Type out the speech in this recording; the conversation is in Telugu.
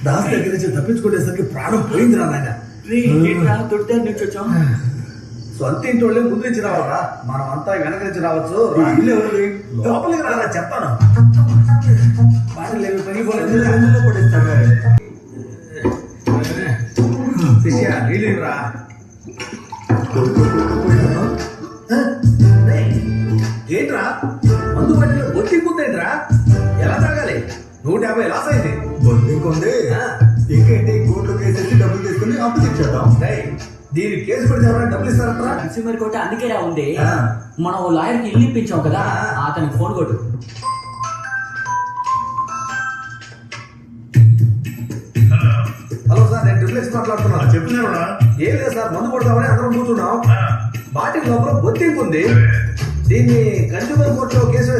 దాస్ దగ్గర నుంచి తప్పించుకునేసరికి ప్రాణం పోయిందిరా నాయన. దొడ్డారి నుంచి వచ్చాం. సొంత ఇంటి వాళ్ళే ముందు నుంచి రావాలా, మనం అంతా వెనక నుంచి రావచ్చు. ఇల్లు ఎవరిది? లోపలికి రారా చెప్తాను. పాటలు ఏమి పని శిష్య నీళ్ళు రా. ఏంట్రా మందు పట్టిలో బొట్టింకుందేంట్రా? ఎలా తాగాలి? 150 లాస్ అయింది. బొట్టింకుంది ఇంకేంటి? కోర్టులో కేసేసి డబ్బులు తీసుకుని అప్పు తెచ్చేద్దాం. దీని కేసు పెడితే ఎవరైనా డబ్బులు ఇస్తారంటారా? కన్స్యూమర్ కోర్టు అందుకేరా ఉంది. మనం లాయర్కి ఇల్లు ఇప్పించాం కదా, అతనికి ఫోన్ కొట్టు. హలో సార్, నేను ట్రిప్లెక్స్ మాట్లాడుతున్నాను. చెప్తున్నారా? ఏం లేదు సార్, మందు కొడతామని అందరం కూర్చున్నాం. బాటిల్ లోపల బొట్టింపు ఉంది. దీన్ని కన్స్యూమర్ కోర్టులో కేసు